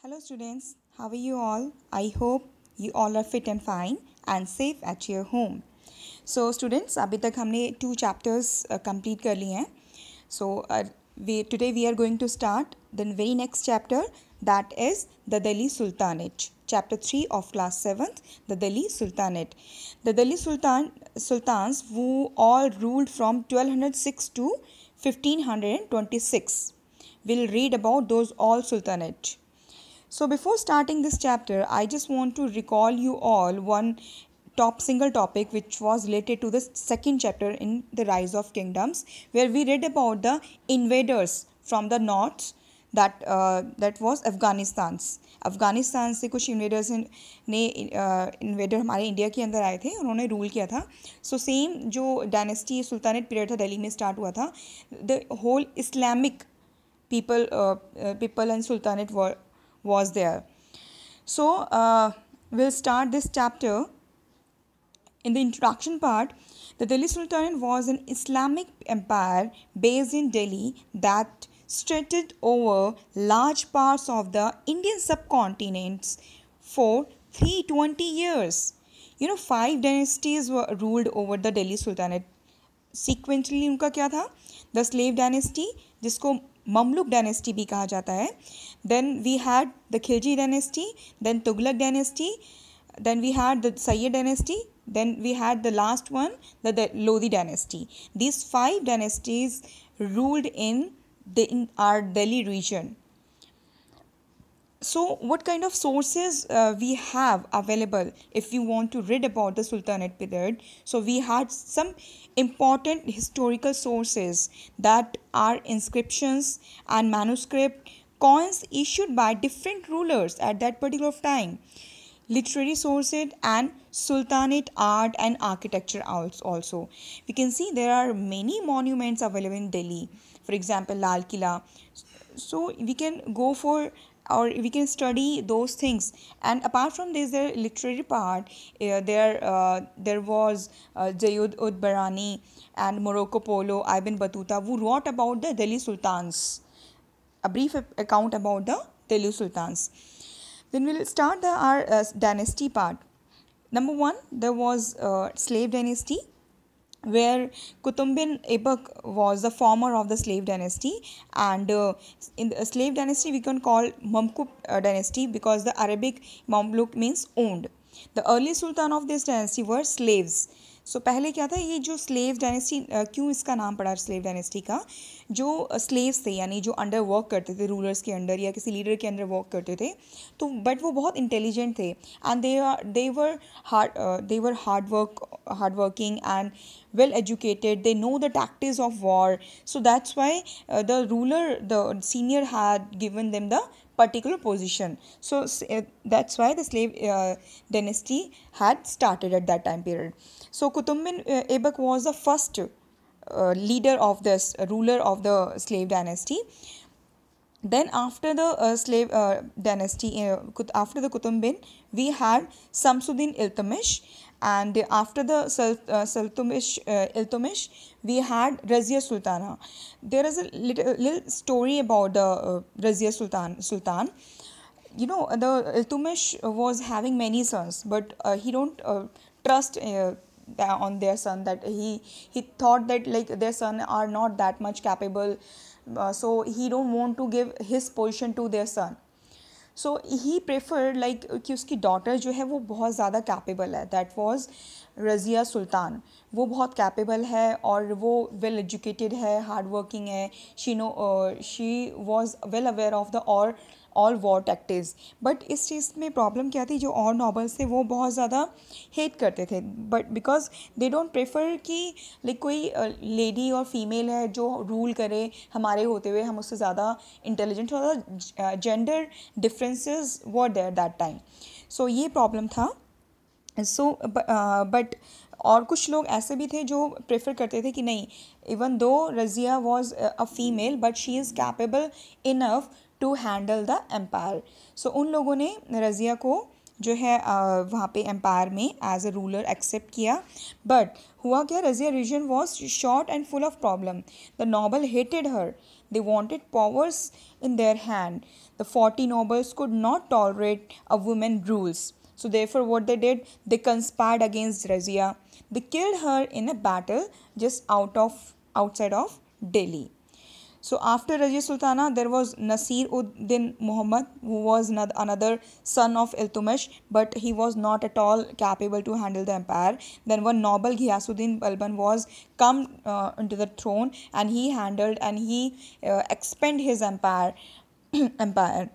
Hello students, how are you all? I hope you all are fit and fine and safe at your home. So students, अभी तक हमने 2 chapters complete कर लिए हैं. So today we are going to start the very next chapter, that is the Delhi Sultanate. Chapter 3 of class 7th, the Delhi Sultanate. The Delhi Sultans who all ruled from 1206 to 1526. We'll read about those all sultanate. So before starting this chapter, I just want to recall you all one single topic which was related to the second chapter in the Rise of Kingdoms, where we read about the invaders from the north, that was Afghanistan से कुछ invaders ने invader हमारे India के अंदर आए थे, उन्होंने rule किया था. सो सेम जो डायनेस्टी सुल्तानेट पीरियड था दिल्ली में स्टार्ट हुआ था. The whole Islamic people and sultanate was there. So we'll start this chapter. In the introduction part, the Delhi Sultanate was an Islamic empire based in Delhi that stretched over large parts of the Indian subcontinent for 320 years. 5 dynasties were ruled over the Delhi Sultanate. Sequentially उनका क्या था? The slave dynasty, जिसको Mamluk dynasty भी कहा जाता है. Then we had the Khilji dynasty, then Tughlaq dynasty, then we had the Sayyid dynasty, then we had the last one, the Lodi dynasty. These 5 dynasties ruled in our Delhi region. So what kind of sources we have available if we want to read about the Sultanate period? So we had some important historical sources, that are inscriptions and manuscript, coins issued by different rulers at that particular time, literary sources, and Sultanate art and architecture also. We can see there are many monuments available in Delhi. For example, Lal Killa. So we can go for, or we can study those things. And apart from this, the literary part, there was Jayud ud Barani and Morocco Polo, Ibn Battuta, who wrote about the Delhi Sultans, a brief account about the Delhi Sultans. Then we'll start our dynasty part. Number 1, there was slave dynasty, where Qutb bin Aibak was the former of the slave dynasty, and in the slave dynasty we can call Mamluk dynasty, because the Arabic Mamluk means owned. The early sultan of this dynasty were slaves. सो पहले क्या था, ये जो slave dynasty, क्यों इसका नाम पड़ा slave dynasty का, जो स्लेव्स थे यानी जो अंडर वर्क करते थे, रूलर्स के अंडर या किसी लीडर के अंडर वर्क करते थे, तो बट वो बहुत इंटेलिजेंट थे, and they were hard working and well educated. They know the tactics of war. So that's why the senior had given them the particular position. So that's why the slave dynasty had started at that time period. So Qutb bin Aibak was the first leader of this, ruler of the slave dynasty. Then after the slave dynasty, after the Qutb bin, we had Samsuddin Iltutmish, and after the Iltutmish, we had Razia Sultana. There is a little story about the Razia Sultan. The Iltutmish was having many sons, but he don't trust on their son, that he thought that like their son are not that much capable, so he don't want to give his position to their son. So he preferred like कि उसकी daughter जो है वो बहुत ज़्यादा capable है. That was Razia सुल्तान. वो बहुत capable है और वो well educated है, hard working है. She was well aware of the all war tactics. But इस चीज़ में प्रॉब्लम क्या थी, जो और नॉबल्स थे वो बहुत ज़्यादा हेट करते थे, but because they don't prefer कि लाइक कोई लेडी और फीमेल है जो रूल करे हमारे होते हुए, हम उससे ज़्यादा इंटेलिजेंट हो. Gender differences were there that time. So ये प्रॉब्लम था. सो बट और कुछ लोग ऐसे भी थे जो प्रेफर करते थे कि नहीं, even though Razia was a female but she is capable enough to handle the empire. So उन लोगों ने रज़िया को जो है वहाँ पे एम्पायर में एज अ रूलर एक्सेप्ट किया. बट हुआ क्या, Razia reign was short and full of problem. The noble hated her. They wanted powers in their hand. The 40 nobles could not tolerate a woman rules. So therefore what they did, they conspired against Razia. They killed her in a battle just outside of Delhi. So after Razia Sultana, there was Nasir ud Din Muhammad, who was another son of Iltutmish, but he was not at all capable to handle the empire. Then one noble Ghiyasuddin Balban was come into the throne, and he handled and he expanded his empire. empire.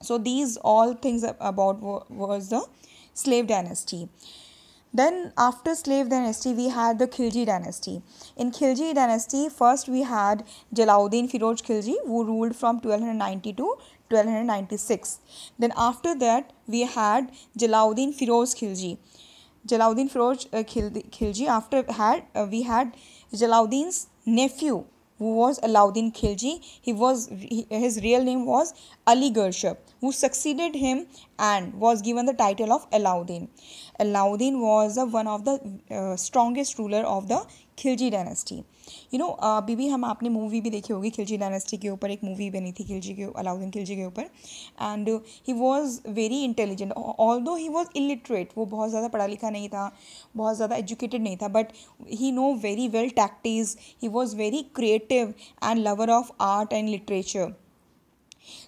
So these all things about was the slave dynasty. Then after slave dynasty, we had the Khilji dynasty. In Khilji dynasty, first we had Jalauddin Firoz Khilji, who ruled from 1290 to 1296. Then after that, we had Jalauddin Firoz Khilji. Jalauddin Firoz Khilji. After we had Jalauddin's nephew, who was Alauddin Khilji. His real name was Ali Gershap, who succeeded him and was given the title of Alauddin. Alauddin was one of the strongest ruler of the Khilji dynasty. अभी भी हम आपने movie भी देखी होगी Khilji dynasty के ऊपर, एक मूवी बनी थी खिलजी के अलाउद्दीन खिलजी के ऊपर. And he was very intelligent, although he was illiterate. वो बहुत ज़्यादा पढ़ा लिखा नहीं था, बहुत ज़्यादा एजुकेटेड नहीं था, but he know very well tactics. He was very creative and lover of art and literature.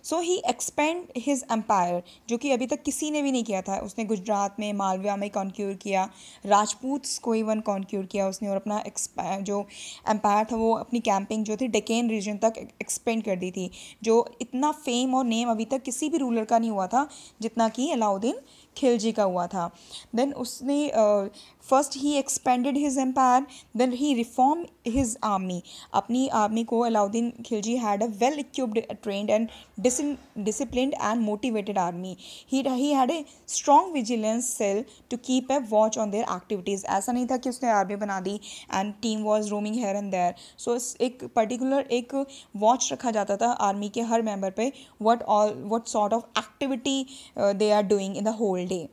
So he expand his empire, जो कि अभी तक किसी ने भी नहीं किया था. उसने गुजरात में, मालवा में कॉन्क्यूर किया, राजपूत्स को इवन कॉन्क्यूर किया उसने, और अपना जो एम्पायर था वो अपनी कैंपिंग जो थी डेकेन रीजन तक एक्सपेंड कर दी थी. जो इतना फेम और नेम अभी तक किसी भी रूलर का नहीं हुआ था जितना कि अलाउद्दीन खिलजी का हुआ था. देन उसने first he expanded his empire, then he reform his army. अपनी आर्मी को Alauddin Khilji had a well equipped, trained and disciplined and motivated army. He had a strong vigilance cell to keep a watch on their activities. ऐसा नहीं था कि उसने army बना दी and team was roaming here and there. So एक particular एक watch रखा जाता था आर्मी के हर member पे, what sort of activity they are doing in the whole day.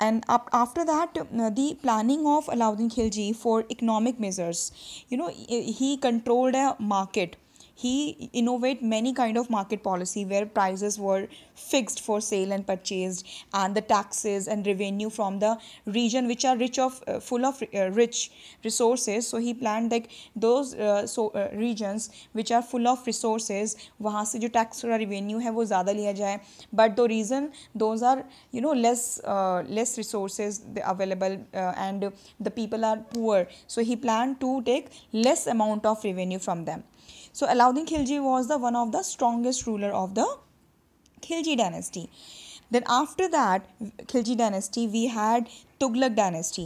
And after that, the planning of Alauddin Khilji for economic measures. He controlled a market. He innovated many kind of market policy where prices were fixed for sale and purchased, and the taxes and revenue from the region which are full of rich resources. So he planned like those regions which are full of resources, वहाँ से जो tax और revenue है वो ज़्यादा लिया जाए. But the reason those are less resources available, and the people are poor, so he planned to take less amount of revenue from them. So Alauddin Khilji was the one of the strongest ruler of the Khilji dynasty. Then after that Khilji dynasty, we had Tughlaq dynasty.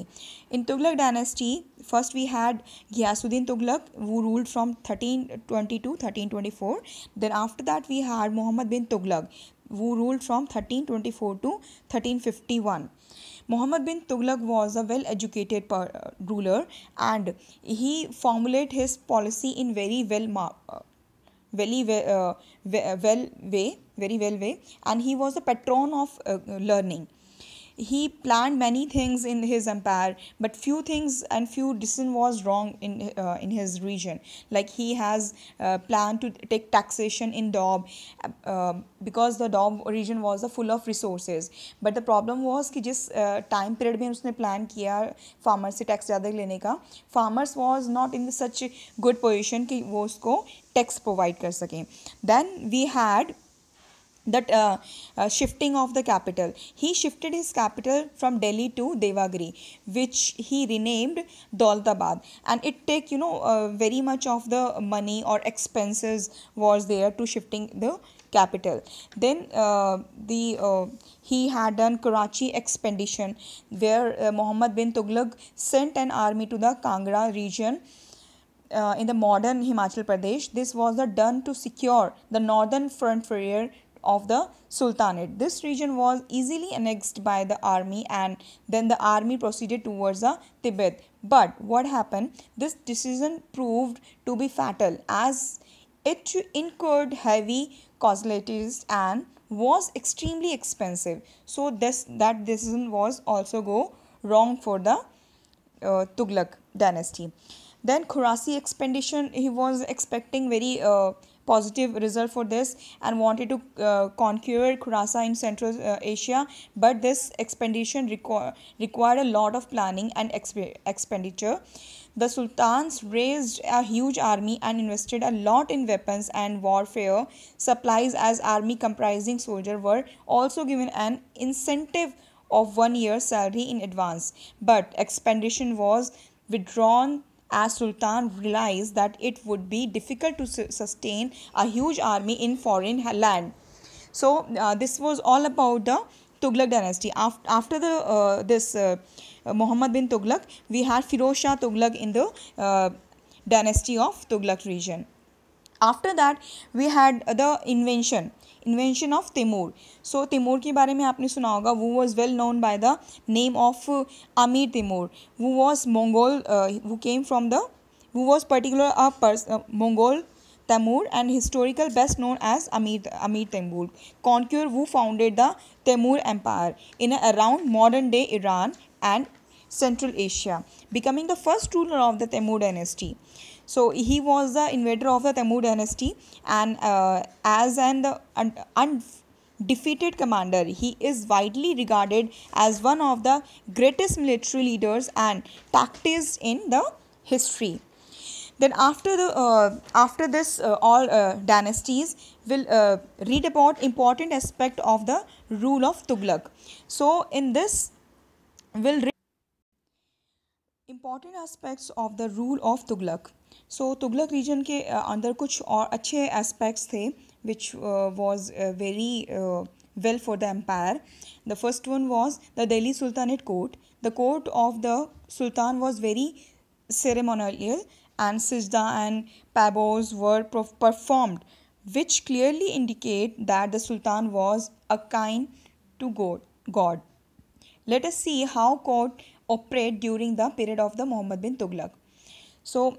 In Tughlaq dynasty, first we had Ghiyasuddin Tughlaq, who ruled from 1320 to 1324. Then after that we had Muhammad bin Tughlaq, who ruled from 1324 to 1351. Muhammad bin Tughlaq was a well-educated ruler, and he formulated his policy in very well way, and he was a patron of learning. He planned many things in his empire, but few things and few decisions was wrong in his region. Like he has planned to take taxation in Doab, because the Doab region was full of resources. But the problem was कि जिस time period में उसने plan किया farmers से tax ज़्यादा लेने का, farmers was not in such good position कि वो उसको tax provide कर सकें. Then we had that shifting of the capital. He shifted his capital from Delhi to Devagiri, which he renamed Daulatabad, and it take very much of the money or expenses was there to shifting the capital. Then he had done Karachi expedition, where Muhammad bin Tughlaq sent an army to the Kangra region in the modern Himachal Pradesh. This was done to secure the northern frontier of the Sultanate. This region was easily annexed by the army, and then the army proceeded towards the Tibet. But what happened? This decision proved to be fatal, as it incurred heavy casualties and was extremely expensive. So that decision was also go wrong for the Tughlaq dynasty. Then Khurasi expedition, he was expecting very positive result for this and wanted to conquer Khurasa in Central Asia, but this expedition required a lot of planning and expenditure. The sultans raised a huge army and invested a lot in weapons and warfare supplies, as army comprising soldiers were also given an incentive of 1 year's salary in advance. But expedition was withdrawn as Sultan realized that it would be difficult to sustain a huge army in foreign land. So this was all about the Tughlaq dynasty. After the this Muhammad bin Tughlaq, we had Firoz Shah Tughlaq in the dynasty of Tughlaq region. After that we had the invention of Timur. So Timur के बारे में आपने सुना होगा. Who was well known by the name of Amir Timur, who was Mongol, who was particular a Mongol Timur, and historical best known as Amir Timur, conqueror who founded the Timur Empire in around modern day Iran and Central Asia, becoming the first ruler of the Timur dynasty. So he was the invader of the Timur dynasty, and as an undefeated commander, he is widely regarded as one of the greatest military leaders and tactics in the history. Then after this all dynasties, will read about important aspect of the rule of Tughlaq. So in this will read important aspects of the rule of Tughlaq. So Tughlaq region के अंदर कुछ और अच्छे aspects थे which was very well for the empire. The first one was the Delhi Sultanate court. The court of the Sultan was very ceremonial, and sijda and pabos were performed, which clearly indicate that the Sultan was a kind to God. Let us see how court operate during the period of the Muhammad bin Tughlaq. So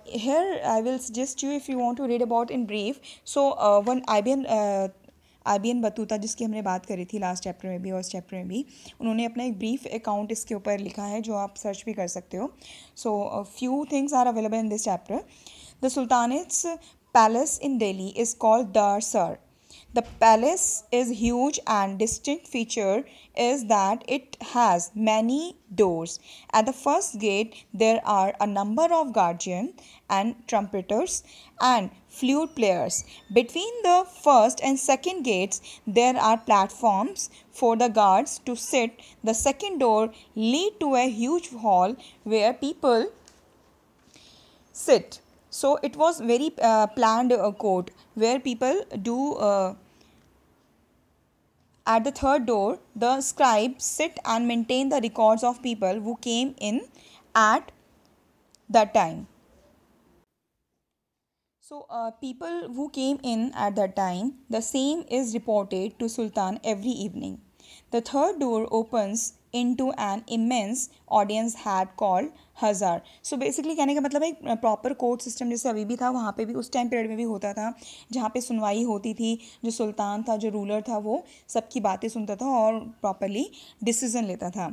here I will suggest you, if you want to read about in brief. So one IBN Battuta जिसकी हमने बात करी थी last chapter में भी और इस chapter में भी, उन्होंने अपना एक ब्रीफ अकाउंट इसके ऊपर लिखा है जो आप सर्च भी कर सकते हो. So few things are available in this chapter. The sultanate's palace in Delhi is called दार सर. The palace is huge, and distinct feature is that it has many doors. At the first gate there are a number of guardians and trumpeters and flute players. Between the first and second gates there are platforms for the guards to sit. The second door lead to a huge hall where people sit. So it was very planned court where people do at the third door, the scribes sit and maintain the records of people who came in at that time. So people who came in at that time, the same is reported to Sultan every evening. The third door opens into an immense audience hall called हजार. So basically कहने का मतलब है proper court system जैसे अभी भी था वहाँ पे भी उस टाइम पीरियड में भी होता था, जहाँ पे सुनवाई होती थी. जो सुल्तान था, जो रूलर था, वो सबकी बातें सुनता था और प्रॉपरली डिसीजन लेता था.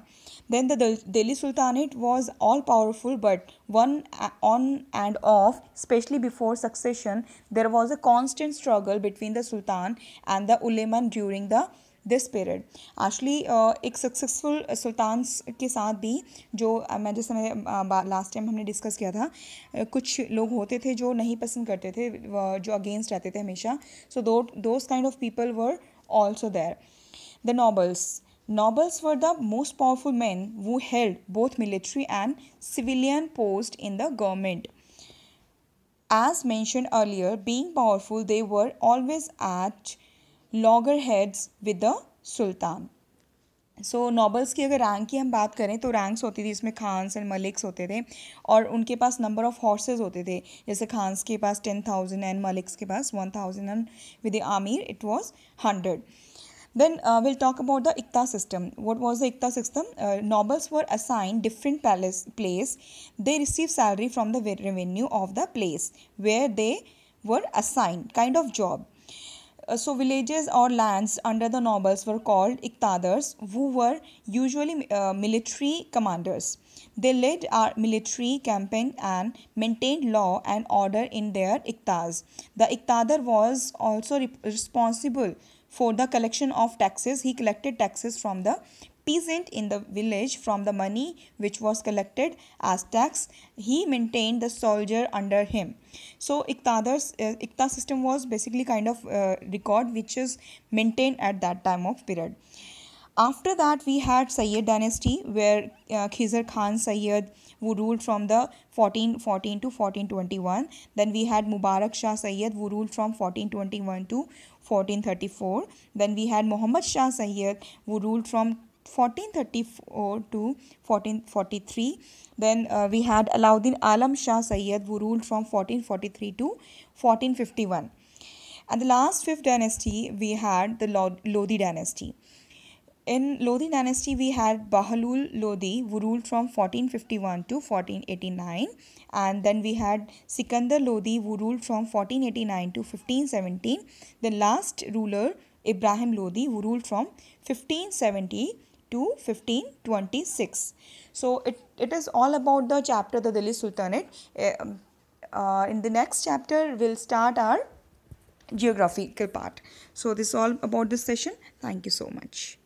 Then the Delhi sultanate was all powerful, but one on and off, specially before succession there was a constant struggle between the sultan and the उलेमन during the this period. Actually एक successful sultans के साथ भी जो मैं जैसे last time हमने discuss किया था, कुछ लोग होते थे जो नहीं पसंद करते थे, जो अगेंस्ट रहते थे हमेशा. So those kind of people were also there. The nobles were the most powerful men who held both military and civilian posts in the government. As mentioned earlier, being powerful, they were always at loggerheads with the sultan. So nobles की अगर rank की हम बात करें तो ranks होती थी, इसमें खान्स एंड मलिक्स होते थे और उनके पास नंबर ऑफ हॉर्सेज होते थे. जैसे खान्स के पास 10,000 एंड मलिक्स के पास 1,000 and with the Aamir it was 100. Then we'll talk about the Ikta system. What was the Ikta system? Nobles were assigned different place. They received salary from the revenue of the place where they were assigned, kind of job. So villages or lands under the nobles were called iqtadars, who were usually military commanders. They led our military campaign and maintained law and order in their iqtas. The iqtadar was also responsible for the collection of taxes. He collected taxes from the peasant in the village. From the money which was collected as tax, he maintained the soldier under him. So Iqta system was basically kind of record which is maintained at that time of period. After that, we had Sayyid dynasty, where Khizr Khan Sayyid, who ruled from the 1414 to 1421. Then we had Mubarak Shah Sayyid, who ruled from 1421 to 1434. Then we had Muhammad Shah Sayyid, who ruled from 1434 to 1443. Then we had Alauddin Alam Shah Sayyid, who ruled from 1443 to 1451. And the last fifth dynasty, we had the Lodi dynasty. In Lodi dynasty, we had Bahlul Lodi, who ruled from 1451 to 1489. And then we had Sikandar Lodi, who ruled from 1489 to 1517. The last ruler, Ibrahim Lodi, who ruled from 1570 to 1526. So it is all about the chapter, the Delhi Sultanate. In the next chapter, we'll start our geographical part. So this is all about this session. Thank you so much.